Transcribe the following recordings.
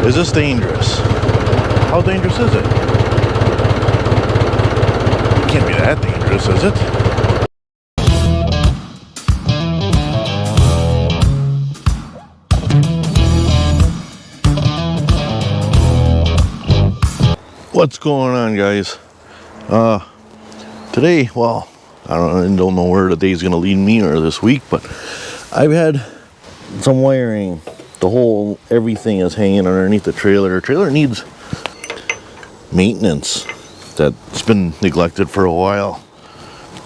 Is this dangerous? How dangerous is it? It can't be that dangerous, is it? What's going on, guys? Today, well, I don't know where the day's gonna lead me or this week, but I've had some wiring. Everything is hanging underneath the trailer. The trailer needs maintenance that's been neglected for a while.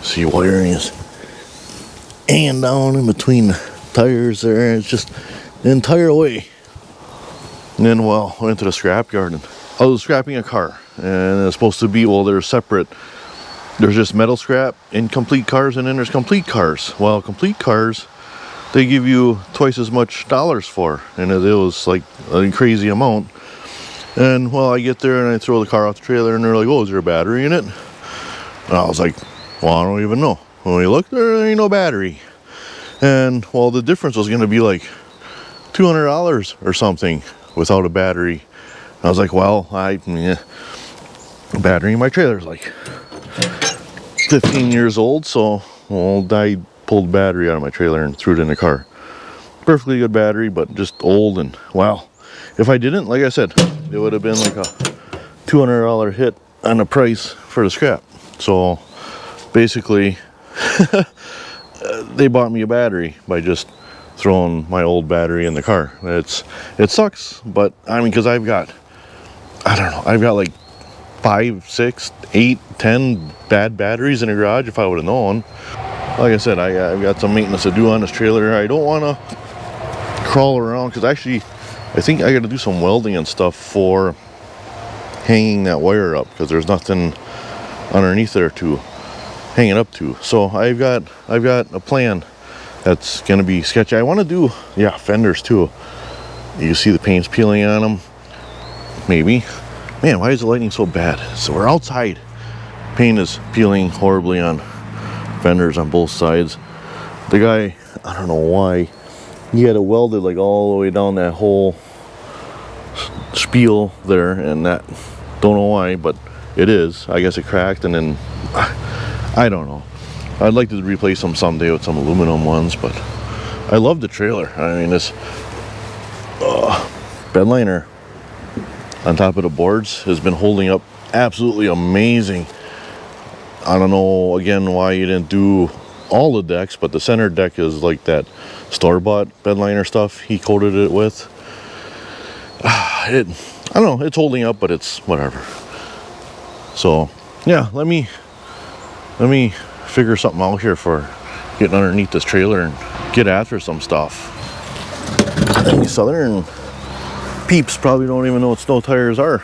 See, wiring is hanging down in between the tires there. It's just the entire way. And then, well, I went to the scrapyard and I was scrapping a car, and it's supposed to be, well, they're separate. There's just metal scrap, incomplete cars, and then there's complete cars. Well, complete cars, they give you twice as much dollars for, and it was like a crazy amount. And well, I get there and I throw the car off the trailer, and they're like, "Oh, is there a battery in it?" And I was like, "Well, I don't even know." When we looked, there ain't no battery. And well, the difference was going to be like $200 or something without a battery. I was like, well, the battery in my trailer is like 15 years old, so well, I pulled the battery out of my trailer and threw it in the car. Perfectly good battery, but just old. And wow, if I didn't, like I said, it would have been like a $200 hit on the price for the scrap. So basically, they bought me a battery by just throwing my old battery in the car. It sucks, but I mean, because I've got like 5, 6, 8, 10 bad batteries in the garage. If I would have known, like I said, I've got some maintenance to do on this trailer. I don't want to crawl around, because actually I think I got to do some welding and stuff for hanging that wire up, because there's nothing underneath there to hang it up to. So I've got a plan that's gonna be sketchy. I want to do fenders too. You see the paint's peeling on them. Maybe. Man, why is the lighting so bad? So we're outside. Paint is peeling horribly on fenders on both sides. The guy, I don't know why, he had it welded like all the way down that whole spiel there, and that, don't know why, but it is. I guess it cracked, and then I don't know. I'd like to replace them someday with some aluminum ones, but I love the trailer. I mean, this bed liner on top of the boards has been holding up absolutely amazing. I don't know, again, why you didn't do all the decks, but the center deck is like that store-bought bed liner stuff he coated it with. I don't know, it's holding up, but it's whatever. So yeah, let me figure something out here for getting underneath this trailer and get after some stuff. These southern peeps probably don't even know what snow tires are.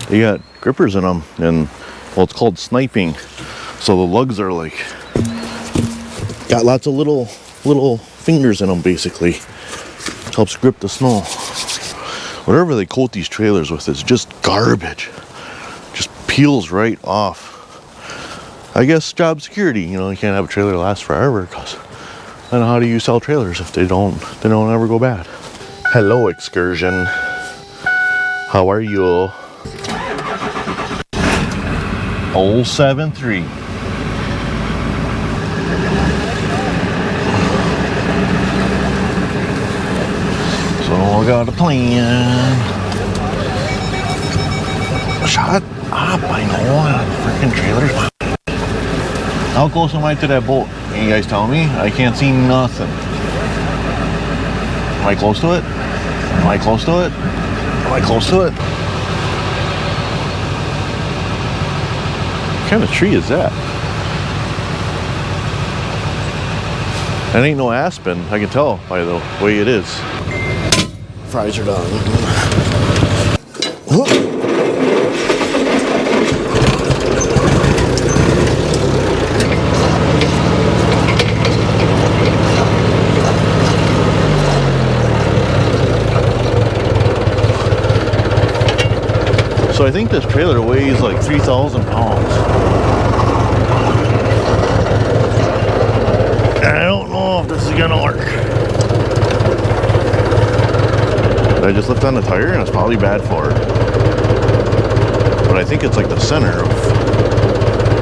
They got grippers in them, and well, it's called sniping. So the lugs are like got lots of little fingers in them, basically, which helps grip the snow. Whatever they coat these trailers with is just garbage. Just peels right off. I guess job security, you can't have a trailer last forever, because I don't know how do you sell trailers if they don't ever go bad. Hello, Excursion. How are you? 073. So I got a plan. Shut up, I know. Freaking trailers. How close am I to that boat? Can you guys tell me? I can't see nothing. Am I close to it? Am I close to it? Am I close to it? What kind of tree is that? That ain't no aspen. I can tell by the way it is. Fries are done. So I think this trailer weighs like 3,000 pounds. I don't know if this is gonna work. I just lift on the tire and it's probably bad for it. But I think it's like the center of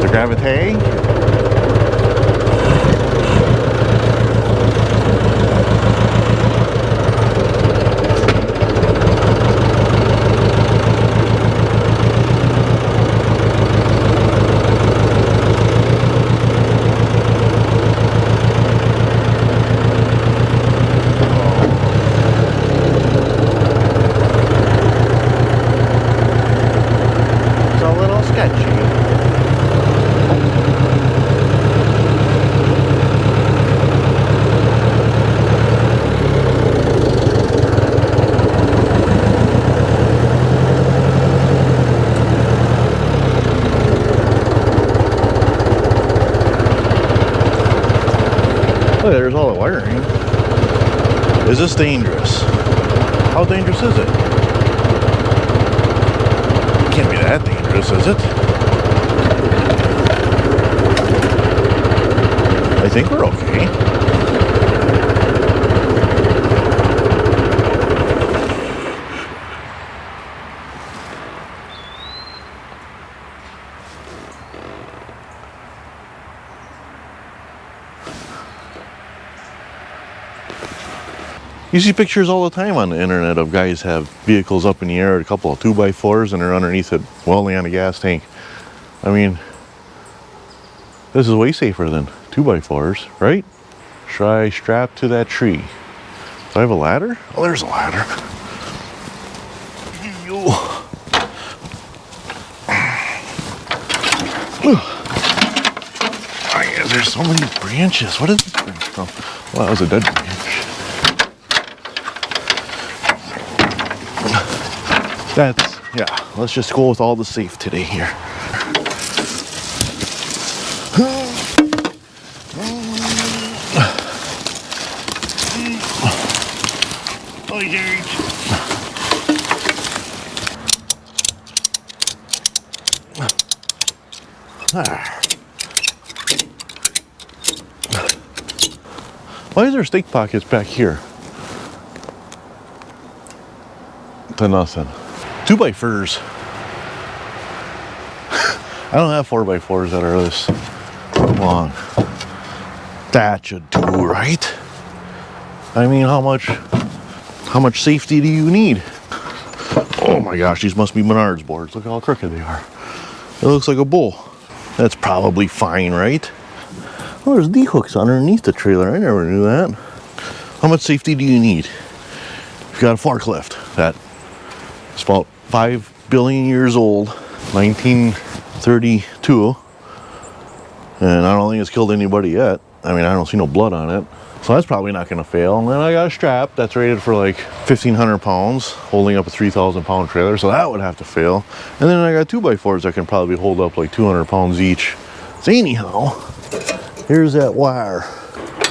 the gravity. Oh, there's all the wiring. Is this dangerous? How dangerous is it? It can't be that dangerous, is it? I think we're okay. You see pictures all the time on the internet of guys have vehicles up in the air, a couple of 2x4s, and they're underneath it welding on a gas tank. I mean, this is way safer than 2x4s, right? Try strapped to that tree. Do I have a ladder? Oh, there's a ladder. Oh, there's so many branches. What is this branch from? Well, that was a dead branch. That's, yeah, let's just go with all the safe today here. Why is there stake pockets back here? To nothing. 2x4s. I don't have 4x4s that are this long. That should do, right? I mean, how much safety do you need? Oh my gosh, these must be Menards boards. Look how crooked they are. It looks like a bull. That's probably fine, right? Oh, there's D-hooks underneath the trailer. I never knew that. How much safety do you need? You've got a forklift that is about 5 billion years old, 1932, and I don't think it's killed anybody yet. I mean, I don't see no blood on it, so that's probably not going to fail. And then I got a strap that's rated for like 1,500 pounds, holding up a 3,000 pound trailer, so that would have to fail. And then I got 2x4s that can probably hold up like 200 pounds each. So anyhow, here's that wire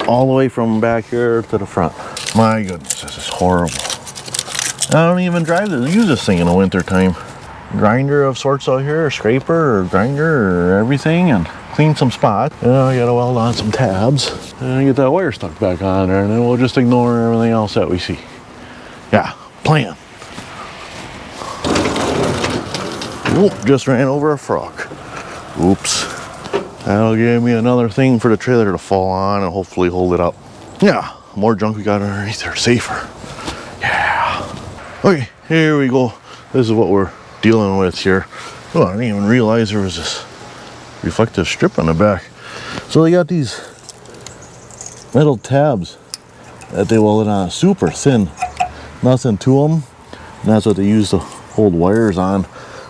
all the way from back here to the front. My goodness, this is horrible. I don't even use this thing in the winter time. Grinder of sorts out here, or scraper, or grinder, or everything, and clean some spots. And I gotta weld on some tabs, and get that wire stuck back on there, and then we'll just ignore everything else that we see. Yeah, plan. Oop, just ran over a frog. Oops. That'll give me another thing for the trailer to fall on and hopefully hold it up. Yeah, more junk we got underneath there, safer. Yeah. Okay, here we go. This is what we're dealing with here. Oh, I didn't even realize there was this reflective strip on the back. So they got these metal tabs that they welded on, super thin, nothing to them. And that's what they use to hold wires on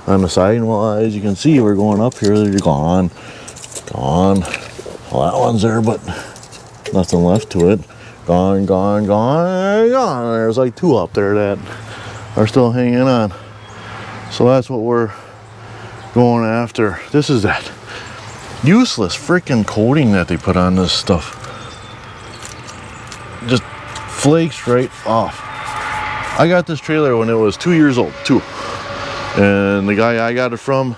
the side. And well, as you can see, we're going up here, they're gone. Well, that one's there, but nothing left to it. Gone. There's like two up there that are still hanging on. So that's what we're going after. This is that useless freaking coating that they put on this stuff. Just flakes right off. I got this trailer when it was 2 years old, and the guy I got it from,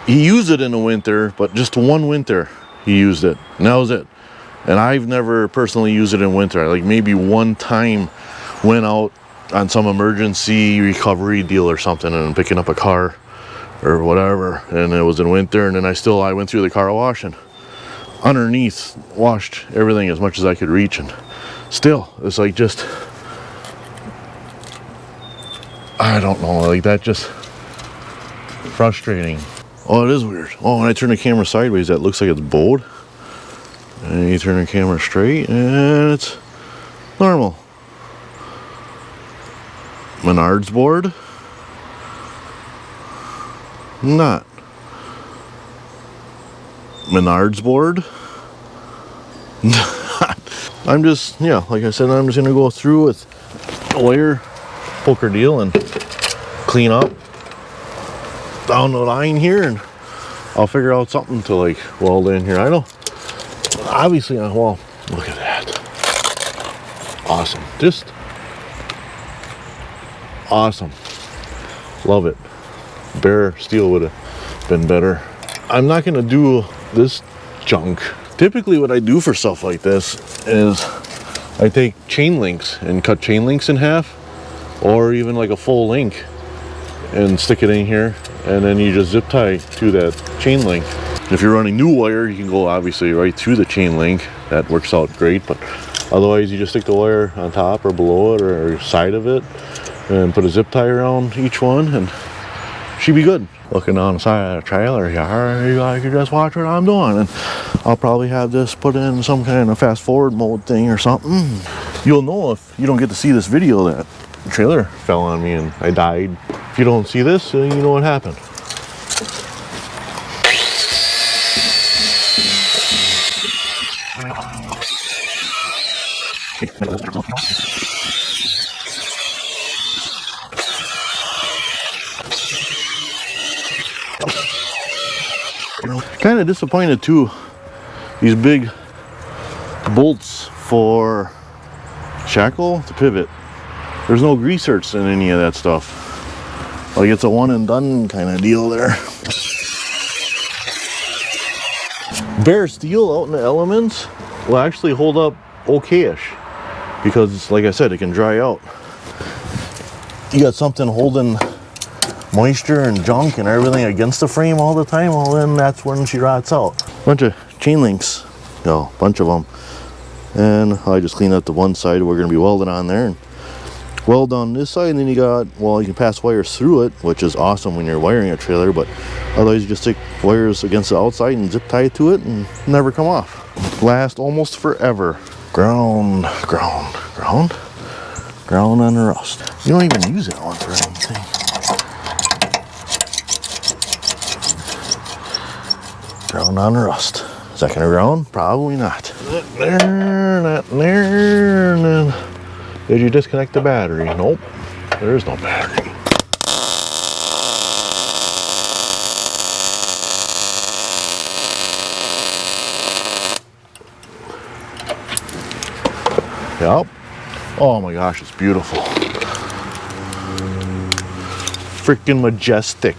he used it in the winter, but just one winter he used it, and that was it. And I've never personally used it in winter. Like maybe one time went out on some emergency recovery deal or something and picking up a car or whatever, and it was in winter, and then I went through the car wash and underneath washed everything as much as I could reach, and still it's like just, I don't know, like that just frustrating. Oh, it is weird. Oh, when I turn the camera sideways, that looks like it's bowed, and you turn the camera straight and it's normal. Menards board, not. Menards board, I'm just, yeah, like I said, I'm just gonna go through with a wire poker deal and clean up down the line here, and I'll figure out something to like weld in here. I know, obviously, well, look at that. Awesome. Just awesome. Love it. Bare steel would have been better. I'm not gonna do this junk. Typically what I do for stuff like this is I take chain links and cut chain links in half, or even like a full link, and stick it in here, and then you just zip tie to that chain link. If you're running new wire, you can go obviously right through the chain link. That works out great, but otherwise you just stick the wire on top or below it or side of it and put a zip tie around each one, and she'd be good. Looking on the side of the trailer here, you guys can just watch what I'm doing, and I'll probably have this put in some kind of fast forward mode thing or something. You'll know if you don't get to see this video that the trailer fell on me and I died. If you don't see this, you know what happened. Kind of disappointed too, these big bolts for shackle to pivot, there's no greasers in any of that stuff. Like it's a one and done kind of deal there. Bare steel out in the elements will actually hold up okay-ish, because like I said, it can dry out. You got something holding moisture and junk and everything against the frame all the time, well then that's when she rots out. Bunch of chain links, a bunch of them, and I just cleaned up the one side we're going to be welding on there, and weld on this side, and then you got, well, you can pass wires through it, which is awesome when you're wiring a trailer, but otherwise you just stick wires against the outside and zip tie it to it and never come off. Last almost forever. Ground on the rust. You don't even use that one for anything. Ground on the rust. Is that gonna ground? Probably not. Not there, and then did you disconnect the battery? Nope, there is no battery. Yep. Oh my gosh, it's beautiful. Freaking majestic.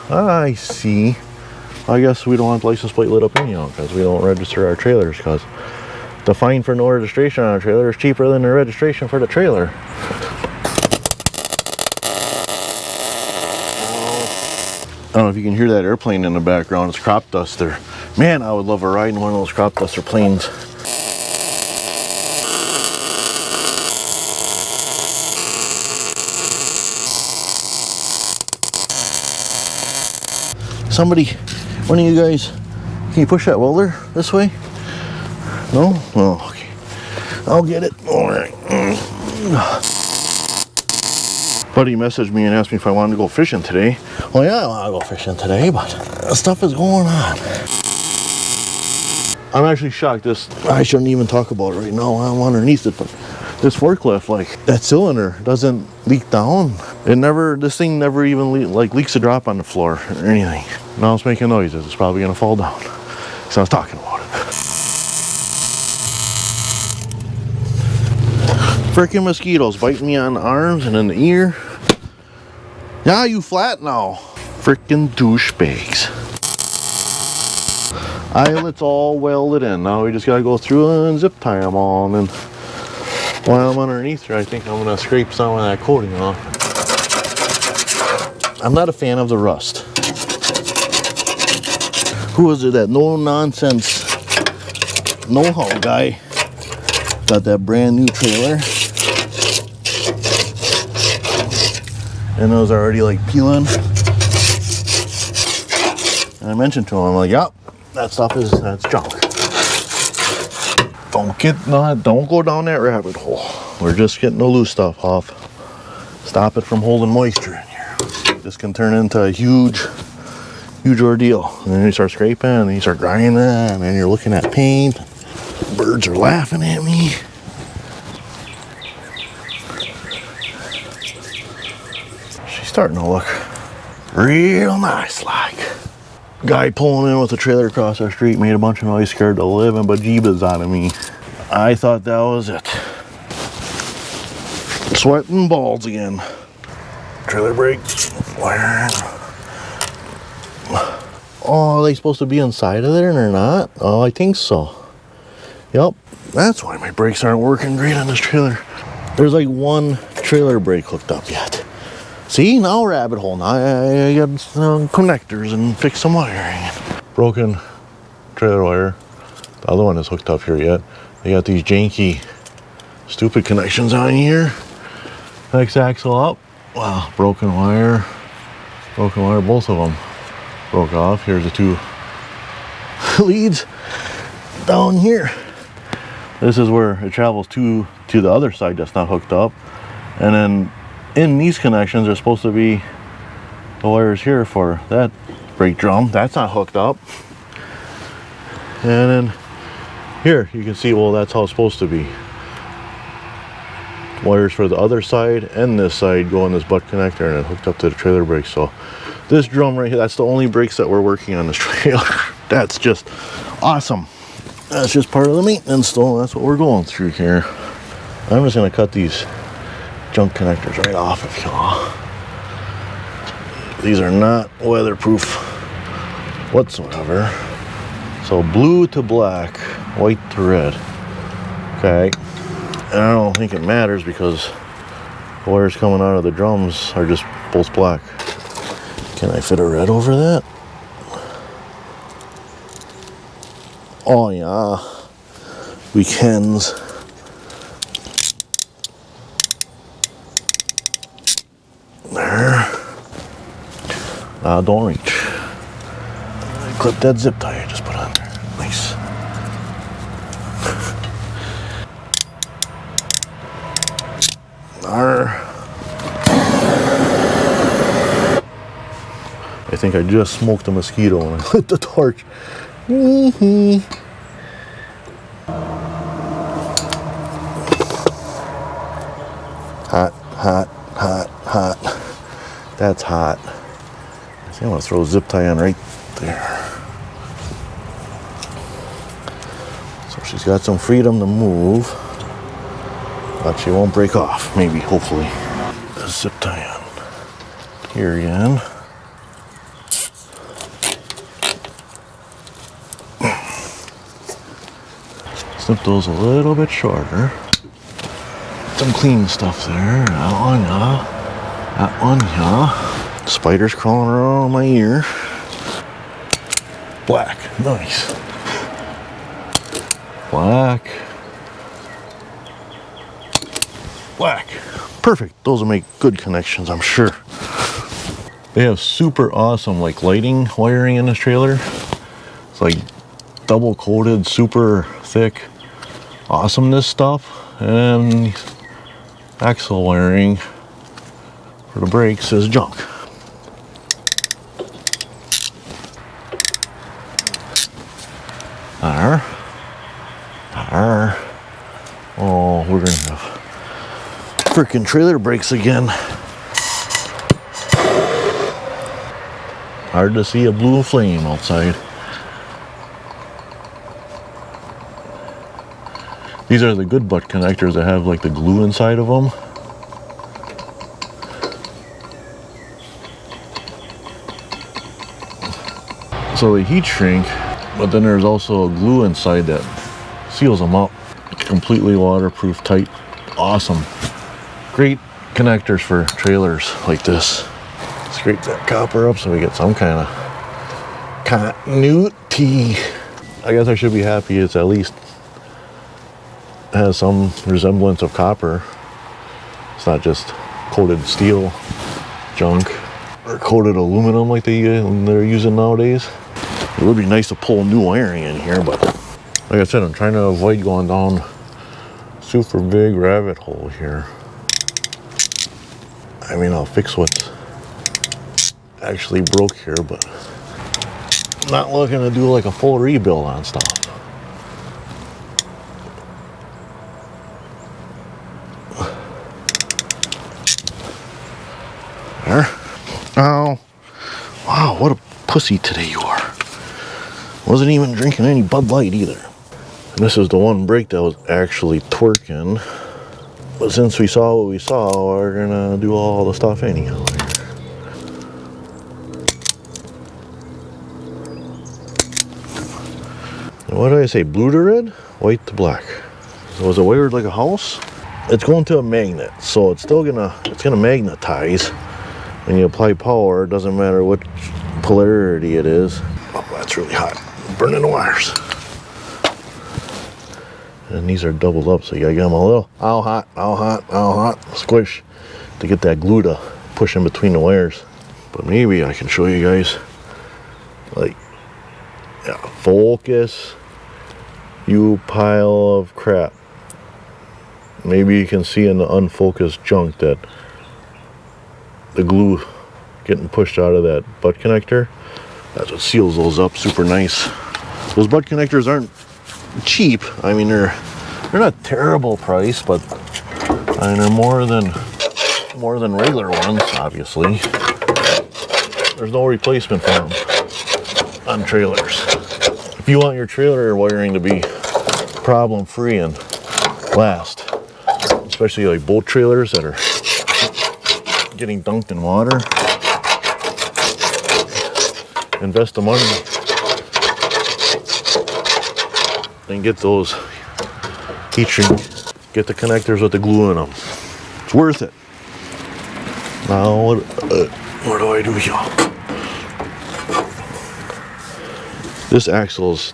I see. I guess we don't want the license plate lit up anyhow, because we don't register our trailers, because the fine for no registration on a trailer is cheaper than the registration for the trailer. I don't know if you can hear that airplane in the background. It's crop duster. Man, I would love a ride in one of those crop duster planes. Somebody, one of you guys, can you push that welder this way? No? Oh, okay. I'll get it. All right. Buddy messaged me and asked me if I wanted to go fishing today. Well, yeah, I want to go fishing today, but stuff is going on. I'm actually shocked. I shouldn't even talk about it right now. I'm underneath it, but this forklift, like that cylinder doesn't leak down. This thing never even leaks a drop on the floor or anything. Now it's making noises. It's probably gonna fall down. So I was talking about it. Freaking mosquitoes biting me on the arms and in the ear. Yeah, you flat now. Freaking douchebags. Eyelets all welded in. Now we just gotta go through and zip tie them all, and then while I'm underneath here, I think I'm gonna scrape some of that coating off. I'm not a fan of the rust. Who was it, that no nonsense know-how guy? Got that brand new trailer, and it was already like peeling. And I mentioned to him, I'm like, yep, that's junk. Don't go down that rabbit hole. We're just getting the loose stuff off. Stop it from holding moisture in here. This can turn into a huge ordeal. And then you start scraping, and then you start grinding, and then you're looking at paint. Birds are laughing at me. She's starting to look real nice like. Guy pulling in with a trailer across our street made a bunch of noise, scared the living bejeebas out of me. I thought that was it. Sweating balls again. Trailer brake, wiring. Oh, are they supposed to be inside of there and they're not? Oh, I think so. Yep, that's why my brakes aren't working great on this trailer. There's like one trailer brake hooked up yet. See, now rabbit hole. Now I got some connectors and fix some wiring. Broken trailer wire. The other one is hooked up here yet. They got these janky, stupid connections on here. Next axle up. Wow, broken wire, both of them broke off. Here's the two leads down here. This is where it travels to the other side that's not hooked up. And then in these connections are supposed to be the wires here for that brake drum. That's not hooked up. And then here you can see, well, that's how it's supposed to be. Wires for the other side and this side go in this butt connector and then hooked up to the trailer brake. So this drum right here, that's the only brakes that we're working on this trailer. That's just awesome. That's just part of the maintenance though. That's what we're going through here. I'm just gonna cut these junk connectors right off of y'all. These are not weatherproof whatsoever. So blue to black, white to red. Okay. And I don't think it matters because the wires coming out of the drums are just both black. Can I fit a red over that? Oh yeah, we can. There. Don't reach. Clip that zip tie I just put on there. Nice. I think I just smoked a mosquito when I lit the torch. Hot, hot, hot, hot. That's hot. I think I'm gonna throw a zip tie on right there. So she's got some freedom to move, but she won't break off, maybe, hopefully. The zip tie on here again. Snip those a little bit shorter. Some clean stuff there. That one, yeah. That one, yeah. Spiders crawling around my ear. Black, nice. Black. Black. Perfect. Those will make good connections, I'm sure. They have super awesome like lighting wiring in this trailer. It's like double coated, super thick awesomeness stuff. And axle wiring for the brakes is junk. There. There. Oh, we're gonna have freaking trailer brakes again. Hard to see a blue flame outside. These are the good butt connectors that have like the glue inside of them. So the heat shrink But then there's also a glue inside that seals them up. Completely waterproof, tight, awesome. Great connectors for trailers like this. Scrape that copper up so we get some kind of continuity. I guess I should be happy it's at least has some resemblance of copper. It's not just coated steel junk or coated aluminum like they're using nowadays. It would be nice to pull new wiring in here, but like I said, I'm trying to avoid going down super big rabbit hole here. I mean, I'll fix what's actually broke here, but I'm not looking to do like a full rebuild on stuff. There. Oh, wow, what a pussy today you are. Wasn't even drinking any Bud Light either. And this is the one brake that was actually twerking. But since we saw what we saw, we're gonna do all the stuff anyhow. What did I say? Blue to red, white to black. So was it wired like a house? It's going to a magnet, so it's gonna magnetize. When you apply power, it doesn't matter what polarity it is. Oh, that's really hot. Burning the wires. And these are doubled up, so you gotta get them a little how hot, squish to get that glue to push in between the wires. But maybe I can show you guys, like, yeah, focus, you pile of crap. Maybe you can see in the unfocused junk that the glue getting pushed out of that butt connector. That's what seals those up super nice. Those butt connectors aren't cheap. I mean, they're not terrible price, but I mean, they're more than regular ones, obviously. There's no replacement for them on trailers. If you want your trailer wiring to be problem free and last, especially like boat trailers that are getting dunked in water, invest the money and get those heat shrink, get the connectors with the glue in them. It's worth it. Now what do I do here? This axle's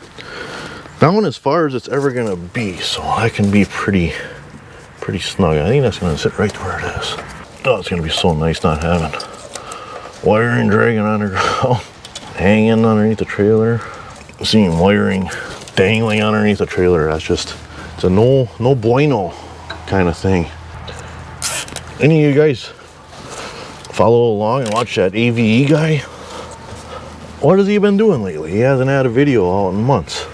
down as far as it's ever gonna be, so that can be pretty snug. I think that's gonna sit right where it is. Oh, it's gonna be so nice not having wiring dragging on the ground, hanging underneath the trailer. Seeing wiring dangling underneath the trailer, that's just, it's a no bueno kind of thing. Any of you guys follow along and watch that AVE guy? What has he been doing lately? He hasn't had a video out in months.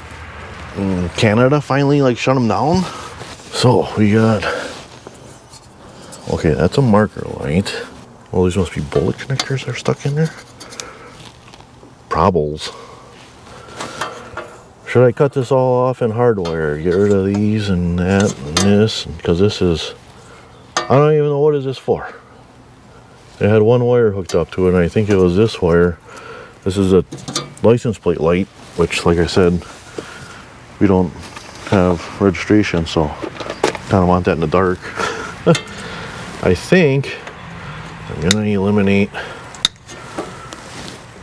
Canada finally like shut him down. So we got, okay, that's a marker light. Well, these must be bullet connectors that are stuck in there. Probables. Should I cut this all off and hardwire? Get rid of these and that and this, because this is, I don't even know what is this for. It had one wire hooked up to it, and I think it was this wire. This is a license plate light, which, like I said, we don't have registration, so kind of want that in the dark. I think I'm gonna eliminate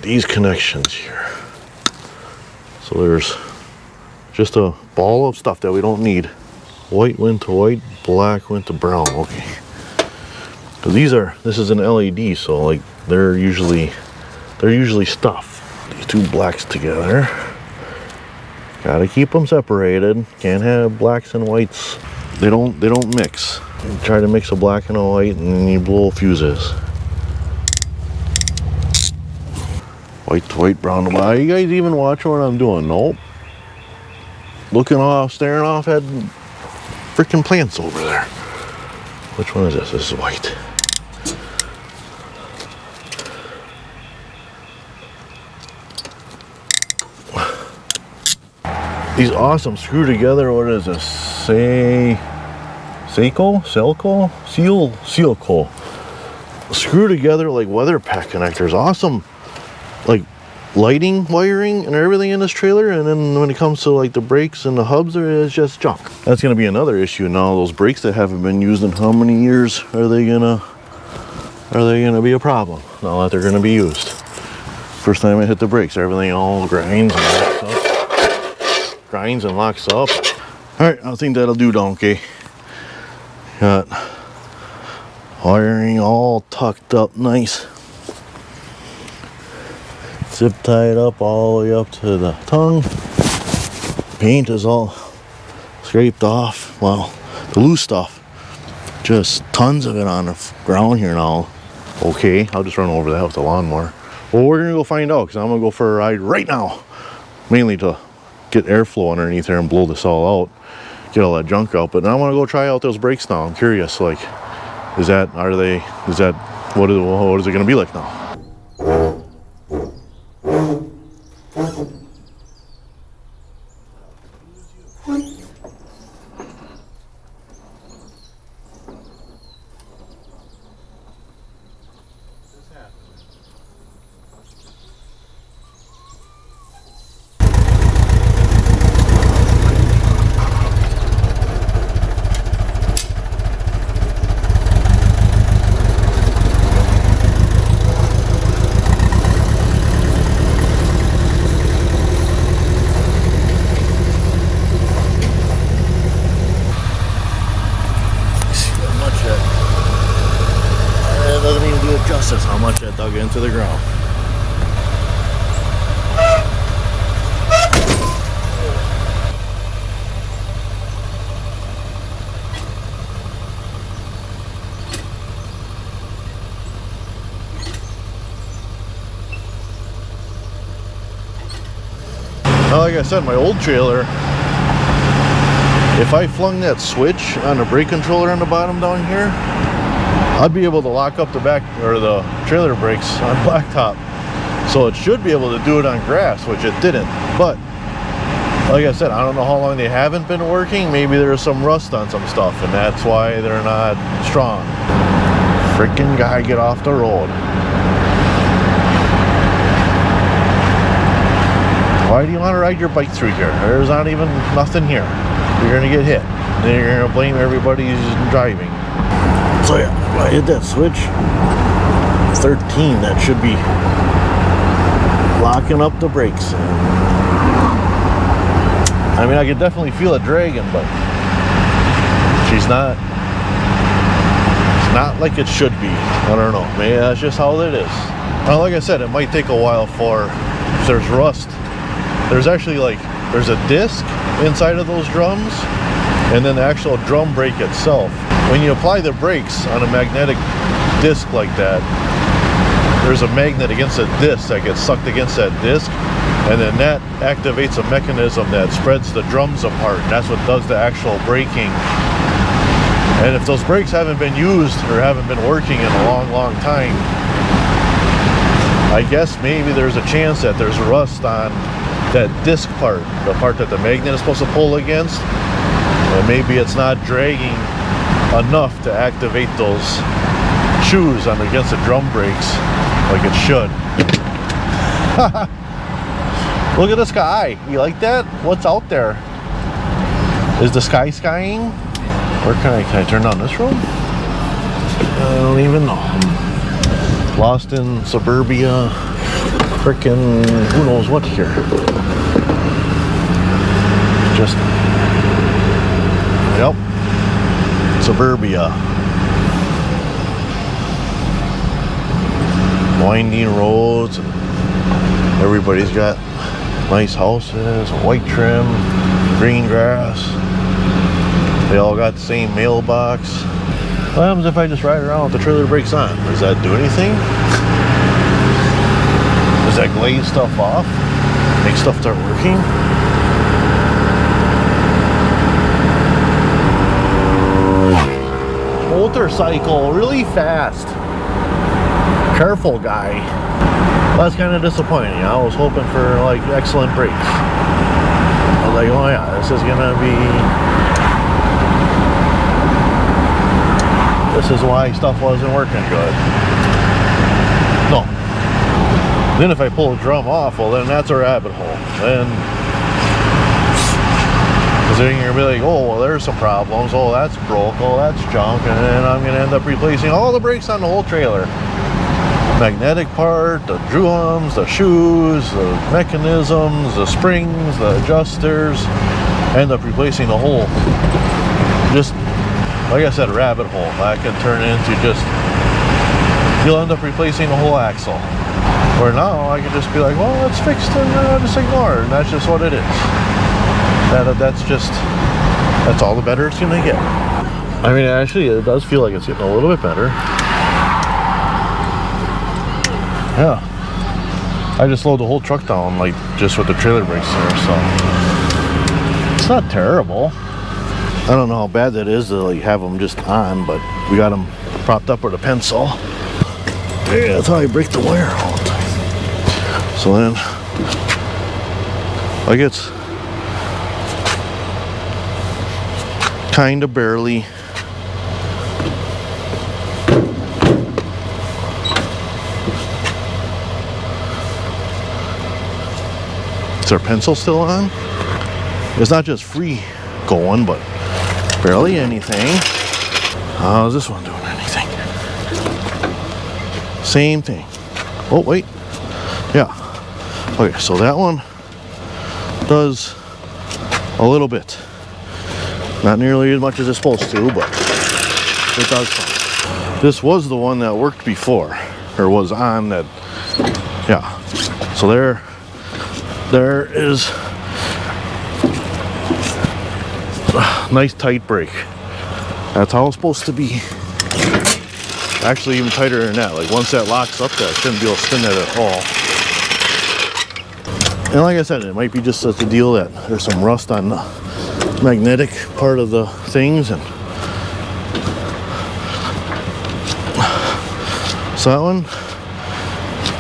these connections here. So there's just a ball of stuff that we don't need. White went to white, black went to brown. Okay. Because this is an LED, so like they're usually stuffed. These two blacks together. Gotta keep them separated. Can't have blacks and whites. They don't mix. You try to mix a black and a white, and then you blow fuses. White to white, brown to black. You guys even watching what I'm doing? Nope. Looking off, staring off at freaking plants over there. Which one is this? This is white. These awesome screw together, what is this? Sealco? Screw together like weather pack connectors. Awesome, like lighting wiring and everything in this trailer, and then when it comes to like the brakes and the hubs, it's just junk. That's gonna be another issue now. Those brakes that haven't been used in how many years are they gonna be a problem now that they're gonna be used? First time I hit the brakes, everything all grinds and locks up. Grinds and locks up. All right, I think that'll do, donkey. Got wiring all tucked up nice. Zip tied up all the way up to the tongue. Paint is all scraped off. Well, the loose stuff. Just tons of it on the ground here now. Okay, I'll just run over that with the lawnmower. Well, we're gonna go find out because I'm gonna go for a ride right now. Mainly to get airflow underneath there and blow this all out. Get all that junk out. But I want to go try out those brakes now. I'm curious, like, what is it gonna be like now? Justice how much I dug into the ground. Well, like I said, my old trailer, if I flung that switch on the brake controller on the bottom down here, I'd be able to lock up the back or the trailer brakes on blacktop. So it should be able to do it on grass, which it didn't. But like I said, I don't know how long they haven't been working. Maybe there's some rust on some stuff and that's why they're not strong. Freaking guy, get off the road. Why do you want to ride your bike through here? There's not even nothing here. You're gonna get hit. Then you're gonna blame everybody who's driving. So yeah, if I hit that switch, 13, that should be locking up the brakes. I mean, I can definitely feel it dragging, but it's not like it should be. I don't know, maybe that's just how it is. Well, like I said, it might take a while for, if there's rust, there's actually there's a disc inside of those drums, and then the actual drum brake itself. When you apply the brakes on a magnetic disc like that, there's a magnet against a disc that gets sucked against that disc, and then that activates a mechanism that spreads the drums apart. That's what does the actual braking. And if those brakes haven't been used or haven't been working in a long time, I guess maybe there's a chance that there's rust on that disc part, the part that the magnet is supposed to pull against, and maybe it's not dragging enough to activate those shoes on against the drum brakes like it should. Look at the sky. You like that? What's out there? Is the sky skying? Where can I turn on this room? I don't even know. I'm lost in suburbia. Frickin' who knows what here. Just, yep, suburbia. Winding roads. Everybody's got nice houses, white trim, green grass. They all got the same mailbox. What happens if I just ride around with the trailer brakes on? Does that do anything? Does that glaze stuff off? Make stuff start working? Motorcycle, really fast. Careful, guy. Well, that's kind of disappointing. I was hoping for like excellent brakes. I was like, oh yeah, this is gonna be. This is why stuff wasn't working good. No. Then if I pull the drum off, well then that's a rabbit hole. Then, because then you're gonna be like, oh well, there's some problems. Oh, that's broke. Oh, that's junk, and then I'm gonna end up replacing all the brakes on the whole trailer. Magnetic part, the drums, the shoes, the mechanisms, the springs, the adjusters. End up replacing the whole. Just like I said, a rabbit hole. That can turn into just, you'll end up replacing the whole axle. Where now I can just be like, well, it's fixed, and I'll just ignore it, and that's just what it is. That's all the better it's gonna get. I mean, actually, it does feel like it's getting a little bit better. Yeah, I just load the whole truck down, like just with the trailer brakes there, so it's not terrible. I don't know how bad that is to like have them just on, but we got them propped up with a pencil. Yeah, that's how I break the wire all the time. So then, like it's kind of barely. Is our pencil still on? It's not just free going, but barely anything. How's this one doing anything? Same thing. Oh, wait. Yeah. Okay, so that one does a little bit. Not nearly as much as it's supposed to, but it does some. This was the one that worked before, or was on that. Yeah. So there is nice tight brake. That's how it's supposed to be. Actually, even tighter than that. Like once that locks up, that shouldn't be able to spin that at all. And like I said, it might be just such a deal that there's some rust on the magnetic part of the things, and so that one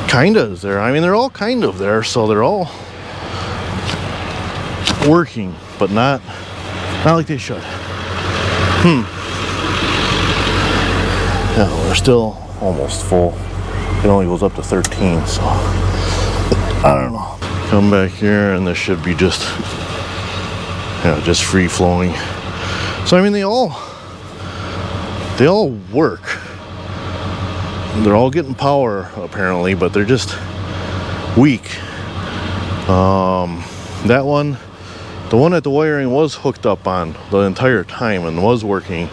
kind of is there. I mean, they're all kind of there, so they're all working, but not like they should. Yeah, we're still almost full. It only goes up to 13, so I don't know. Come back here, and this should be just free flowing. So I mean, they all work. They're all getting power apparently, but they're just weak. That one, the one that the wiring was hooked up on the entire time and was working,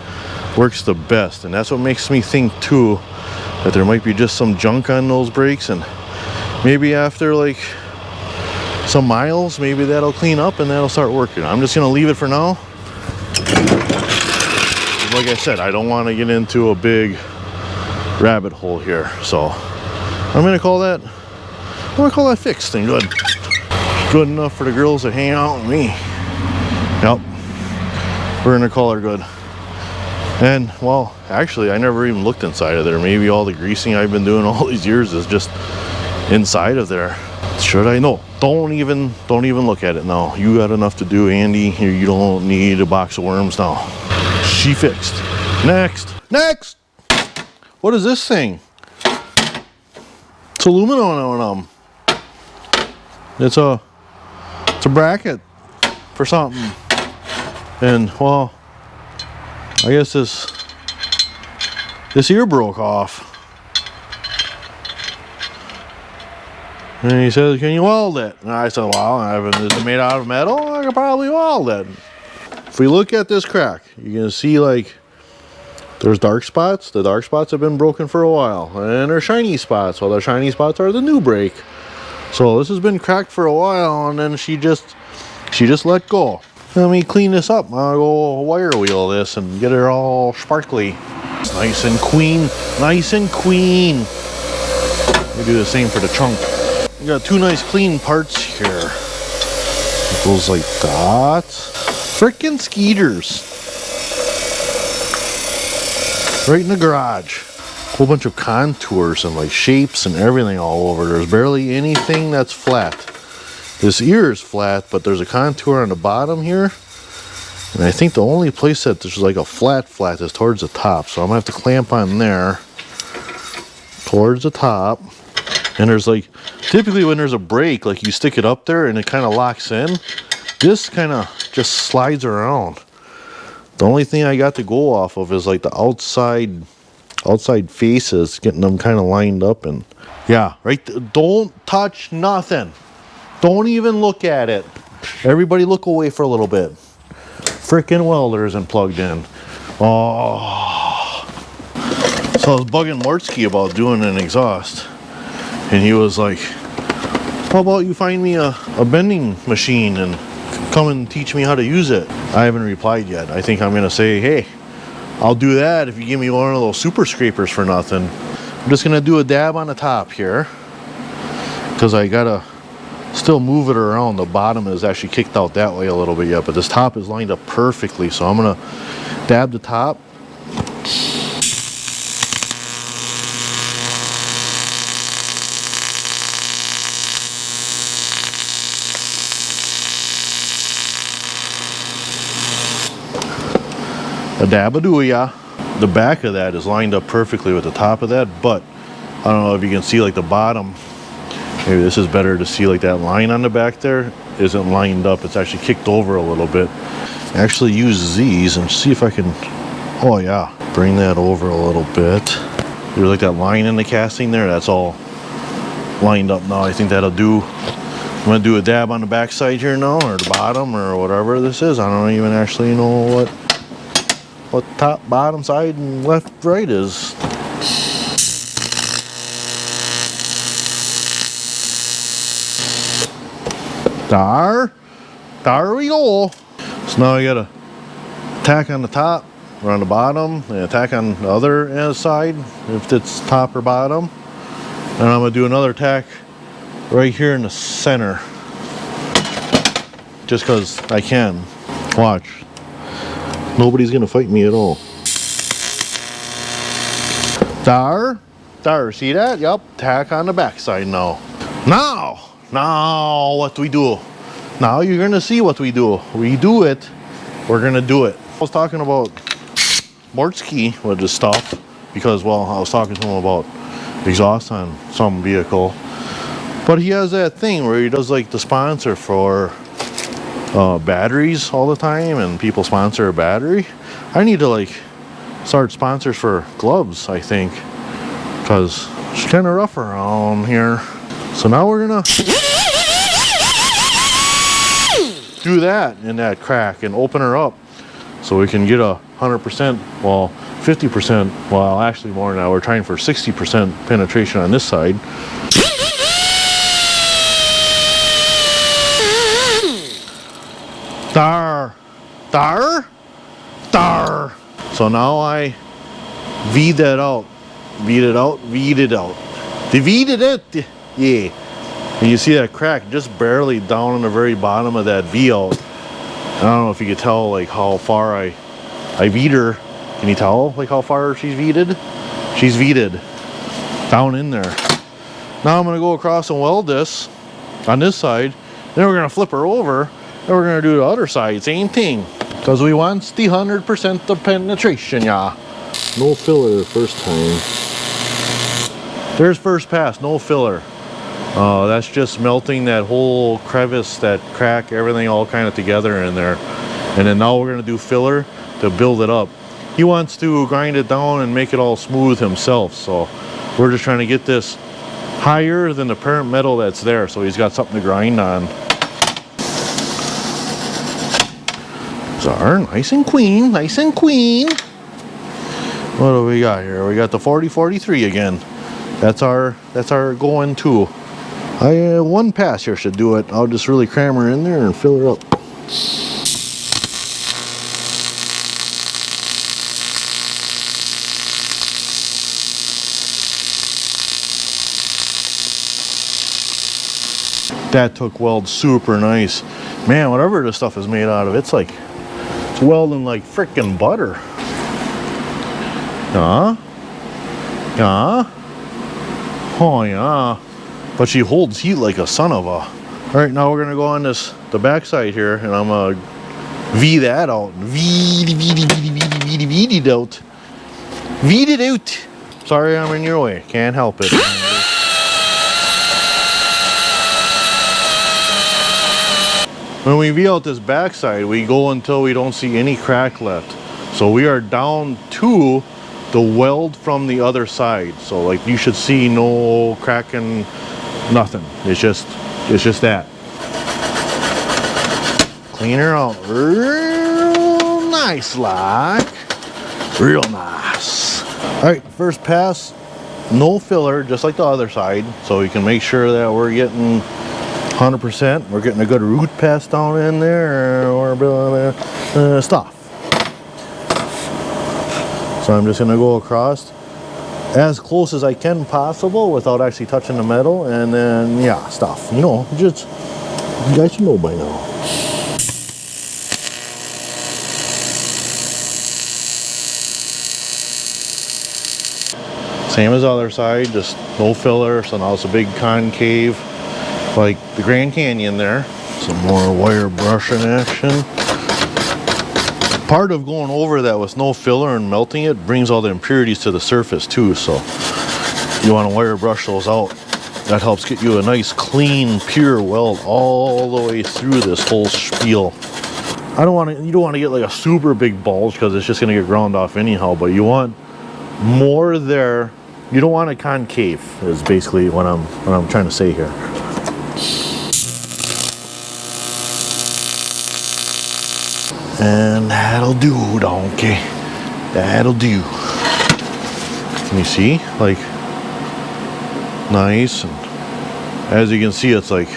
works the best. And that's what makes me think too that there might be just some junk on those brakes, and maybe after like some miles, maybe that'll clean up and that'll start working. I'm just gonna leave it for now. Like I said, I don't want to get into a big rabbit hole here, so I'm gonna call that fixed and good enough for the girls that hang out with me. Yep, we're gonna call her good. And well, actually, I never even looked inside of there. Maybe all the greasing I've been doing all these years is just inside of there. Should I? No, don't even look at it now. You got enough to do, Andy. You don't need a box of worms now. She fixed. Next. What is this thing? It's aluminum. It's a bracket for something. And well, I guess this ear broke off. And he says, can you weld it? And I said, well, is it made out of metal? I could probably weld it. If we look at this crack, you're going to see like there's dark spots. The dark spots have been broken for a while. And there's shiny spots. Well, the shiny spots are the new brake. So this has been cracked for a while, and then she just let go. Let me clean this up. I'll go wire wheel this and get it all sparkly. It's nice and clean. Nice and clean. We do the same for the trunk. We got two nice clean parts here. It goes like that. Frickin' skeeters. Right in the garage. Whole bunch of contours and like shapes and everything all over. There's barely anything that's flat. This ear is flat, but there's a contour on the bottom here. And I think the only place that there's like a flat is towards the top. So I'm gonna have to clamp on there. Towards the top. And there's like, typically when there's a break, like you stick it up there and it kind of locks in. This kind of just slides around. The only thing I got to go off of is like the outside faces, getting them kind of lined up. And yeah, right. Don't touch nothing. Don't even look at it. Everybody look away for a little bit. Frickin' welder isn't plugged in. Oh. So I was bugging Mortsky about doing an exhaust. And he was like, how about you find me a bending machine and come and teach me how to use it? I haven't replied yet. I think I'm going to say, hey, I'll do that if you give me one of those super scrapers for nothing. I'm just going to do a dab on the top here, because I got to still move it around. The bottom is actually kicked out that way a little bit yet, but this top is lined up perfectly. So I'm going to dab the top. A dab-a-doo-ya. The back of that is lined up perfectly with the top of that, but I don't know if you can see like the bottom. Maybe this is better to see, like that line on the back there isn't lined up. It's actually kicked over a little bit. Actually use these and see if I can, oh yeah, bring that over a little bit. There's like that line in the casting there, that's all lined up now. I think that'll do. I'm gonna do a dab on the back side here now, or the bottom, or whatever this is. I don't even actually know what top, bottom, side, and left, right is. There we go. So now I got a tack on the top or on the bottom, and a tack on the other side if it's top or bottom. And I'm gonna do another tack right here in the center, just because I can. Watch. Nobody's gonna fight me at all. There, see that? Yup, tack on the backside now. Now, what do we do? Now you're gonna see what we do. We do it, we're gonna do it. I was talking about Mortsky with this stuff, because, well, I was talking to him about exhaust on some vehicle. But he has that thing where he does like the sponsor for batteries all the time, and people sponsor a battery. I need to like start sponsors for gloves, I think, because it's kind of rough around here. So now we're gonna do that in that crack and open her up so we can get 100%, well, 50%, well, actually more now. We're trying for 60% penetration on this side. There. So now I V'd it out. They V'd it. Yeah. And you see that crack just barely down on the very bottom of that V out. I don't know if you could tell like how far I V'd her. Can you tell like how far she's V'd? She's V'd down in there. Now I'm gonna go across and weld this on this side. Then we're gonna flip her over. Then we're gonna do the other side, same thing. Because we want the 100% of penetration, yeah. No filler first time. There's first pass, no filler. That's just melting that whole crevice, that crack, everything all kind of together in there. And then now we're gonna do filler to build it up. He wants to grind it down and make it all smooth himself. So we're just trying to get this higher than the parent metal that's there. So he's got something to grind on. Are nice and clean. What do we got here? We got the 4043 again. That's our going to. One pass here should do it. I'll just really cram her in there and fill her up. That took weld super nice. Man, whatever this stuff is made out of, it's like, it's welding like frickin' butter. Oh yeah. But she holds heat like a son of a. All right, now we're gonna go on the back side here, and I'm gonna V that out. V'd it out. V'd it out. Sorry I'm in your way, can't help it. When we V out this backside, we go until we don't see any crack left. So we are down to the weld from the other side. So like you should see no cracking, nothing. It's just that. Clean her out real nice like. Real nice. All right, first pass, no filler, just like the other side. So we can make sure that we're getting 100%. We're getting a good root pass down in there or stuff. So I'm just gonna go across as close as I can possible without actually touching the metal, and then yeah, stuff. You know, just you guys should know by now. Same as the other side, just no filler. So now it's a big concave, like the Grand Canyon there. Some more wire brushing action. Part of going over that with no filler and melting it brings all the impurities to the surface too, so you want to wire brush those out. That helps get you a nice clean pure weld all the way through this whole spiel. You don't want to get like a super big bulge because it's just going to get ground off anyhow, but you want more there. You don't want a concave is basically what I'm trying to say here. And that'll do, donkey. That'll do. Can you see? Like, nice. And as you can see, it's like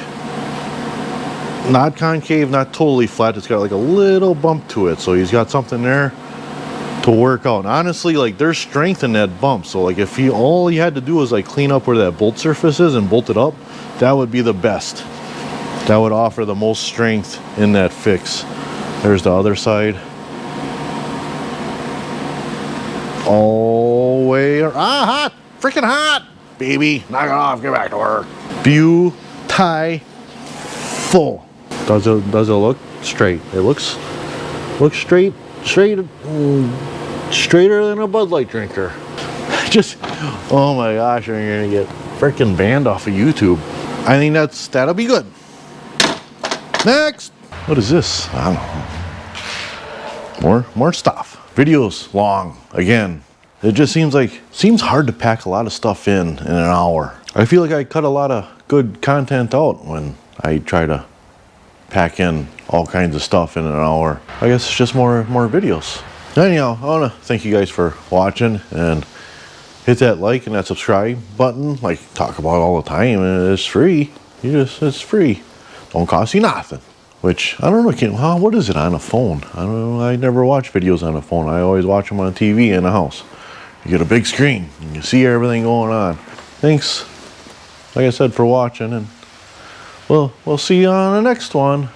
not concave, not totally flat. It's got like a little bump to it. So he's got something there to work out. And honestly, like there's strength in that bump. So like if all he had to do was like clean up where that bolt surface is and bolt it up, that would be the best. That would offer the most strength in that fix. There's the other side. All the way. Hot! Freaking hot! Baby, knock it off, get back to work. Beautiful. Does it look straight? It looks straight, straighter than a Bud Light drinker. Just, oh my gosh, I'm gonna get freaking banned off of YouTube. I think that'll be good. Next! What is this? I don't know. More stuff. Videos long again. It just seems hard to pack a lot of stuff in an hour. I feel like I cut a lot of good content out when I try to pack in all kinds of stuff in an hour. I guess it's just more videos. Anyhow, I want to thank you guys for watching and hit that like and that subscribe button. Like talk about all the time. It's free. It's free. Don't cost you nothing. Which, I don't know, what is it on a phone? I don't know, I never watch videos on a phone. I always watch them on TV in the house. You get a big screen, and you see everything going on. Thanks, like I said, for watching, and we'll see you on the next one.